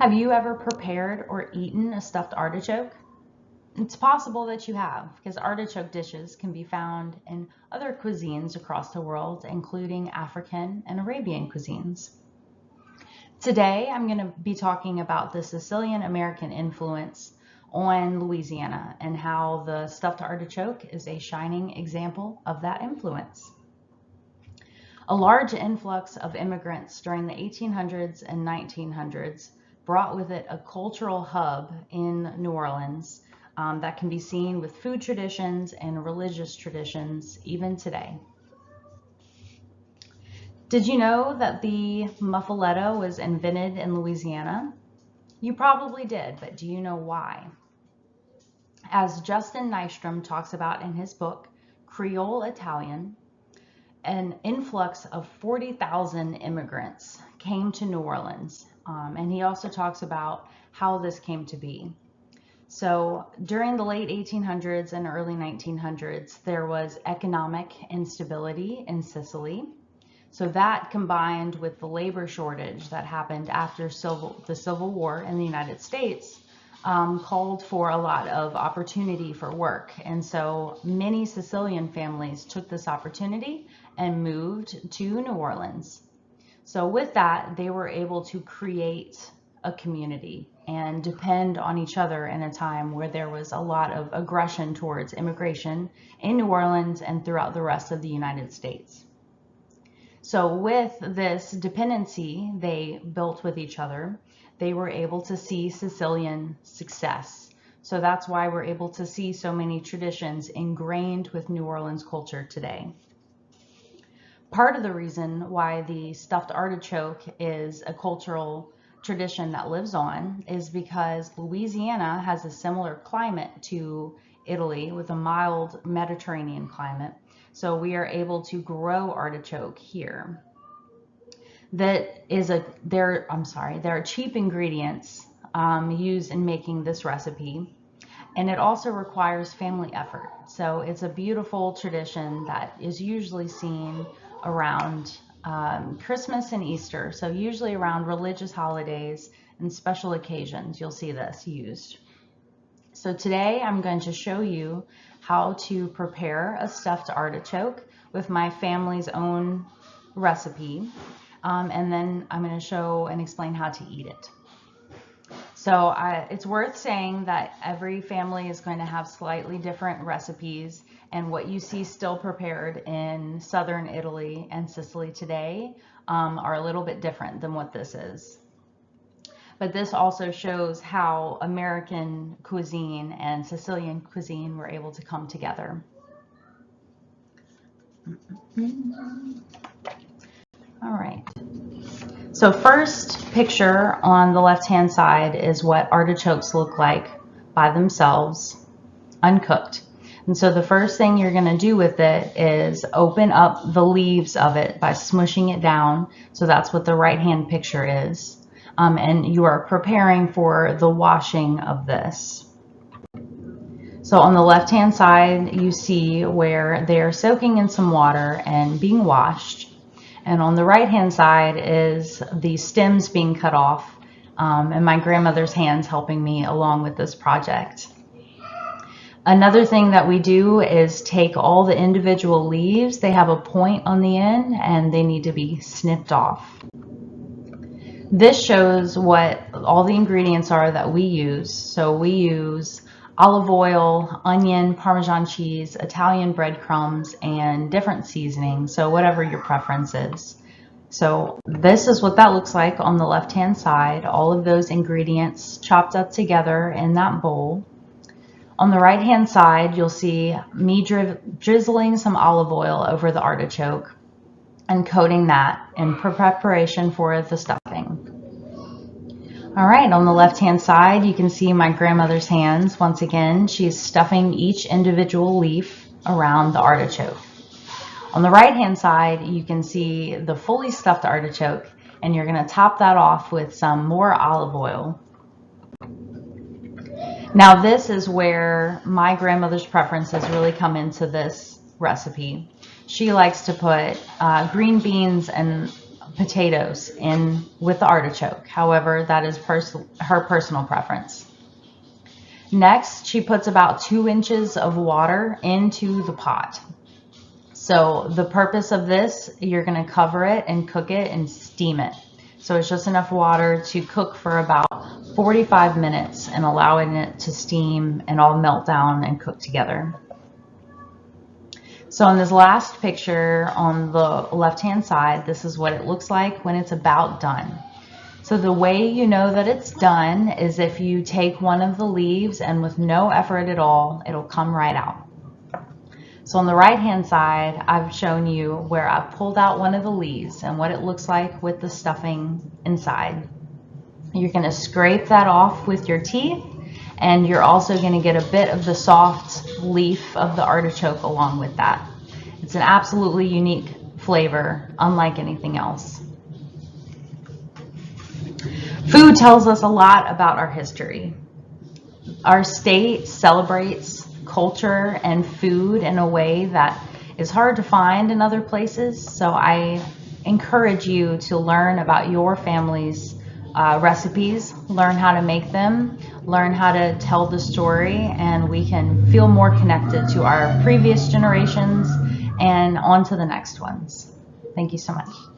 Have you ever prepared or eaten a stuffed artichoke? It's possible that you have, because artichoke dishes can be found in other cuisines across the world, including African and Arabian cuisines. Today, I'm going to be talking about the Sicilian American influence on Louisiana and how the stuffed artichoke is a shining example of that influence. A large influx of immigrants during the 1800s and 1900s brought with it a cultural hub in New Orleans that can be seen with food traditions and religious traditions even today. Did you know that the muffaletta was invented in Louisiana? You probably did, but do you know why? As Justin Nystrom talks about in his book, Creole Italian, an influx of 40,000 immigrants came to New Orleans. And he also talks about how this came to be. So during the late 1800s and early 1900s, there was economic instability in Sicily. So that combined with the labor shortage that happened after the Civil War in the United States called for a lot of opportunity for work. And so many Sicilian families took this opportunity and moved to New Orleans. So with that, they were able to create a community and depend on each other in a time where there was a lot of aggression towards immigration in New Orleans and throughout the rest of the United States. So with this dependency they built with each other, they were able to see Sicilian success. So that's why we're able to see so many traditions ingrained with New Orleans culture today. Part of the reason why the stuffed artichoke is a cultural tradition that lives on is because Louisiana has a similar climate to Italy with a mild Mediterranean climate. So we are able to grow artichoke here. There are cheap ingredients used in making this recipe, and it also requires family effort. So it's a beautiful tradition that is usually seen around Christmas and Easter. So usually around religious holidays and special occasions, you'll see this used. So today I'm going to show you how to prepare a stuffed artichoke with my family's own recipe. And then I'm going to show and explain how to eat it. So it's worth saying that every family is going to have slightly different recipes, and what you see still prepared in southern Italy and Sicily today are a little bit different than what this is. But this also shows how American cuisine and Sicilian cuisine were able to come together. All right. So first picture on the left-hand side is what artichokes look like by themselves, uncooked. And so the first thing you're going to do with it is open up the leaves of it by smushing it down. So that's what the right-hand picture is. And you are preparing for the washing of this. So on the left-hand side, you see where they are soaking in some water and being washed. And on the right-hand side is the stems being cut off, and my grandmother's hands helping me along with this project. Another thing that we do is take all the individual leaves. They have a point on the end and they need to be snipped off. This shows what all the ingredients are that we use. So we use olive oil, onion, Parmesan cheese, Italian breadcrumbs, and different seasonings, so whatever your preference is. So this is what that looks like on the left-hand side, all of those ingredients chopped up together in that bowl. On the right-hand side, you'll see me drizzling some olive oil over the artichoke and coating that in preparation for the stuffing. All right, on the left-hand side, you can see my grandmother's hands. Once again, she's stuffing each individual leaf around the artichoke. On the right-hand side, you can see the fully stuffed artichoke, and you're going to top that off with some more olive oil. Now, this is where my grandmother's preferences really come into this recipe. She likes to put green beans and potatoes in with the artichoke. However, that is her personal preference. Next, she puts about 2 inches of water into the pot. So the purpose of this, you're going to cover it and cook it and steam it. So it's just enough water to cook for about 45 minutes and allowing it to steam and all melt down and cook together. So in this last picture on the left-hand side, this is what it looks like when it's about done. So the way you know that it's done is if you take one of the leaves and with no effort at all, it'll come right out. So on the right-hand side, I've shown you where I've pulled out one of the leaves and what it looks like with the stuffing inside. You're going to scrape that off with your teeth, and you're also going to get a bit of the soft leaf of the artichoke along with that. It's an absolutely unique flavor, unlike anything else. Food tells us a lot about our history. Our state celebrates culture and food in a way that is hard to find in other places. So I encourage you to learn about your family's recipes, learn how to make them, learn how to tell the story, and we can feel more connected to our previous generations and on to the next ones. Thank you so much.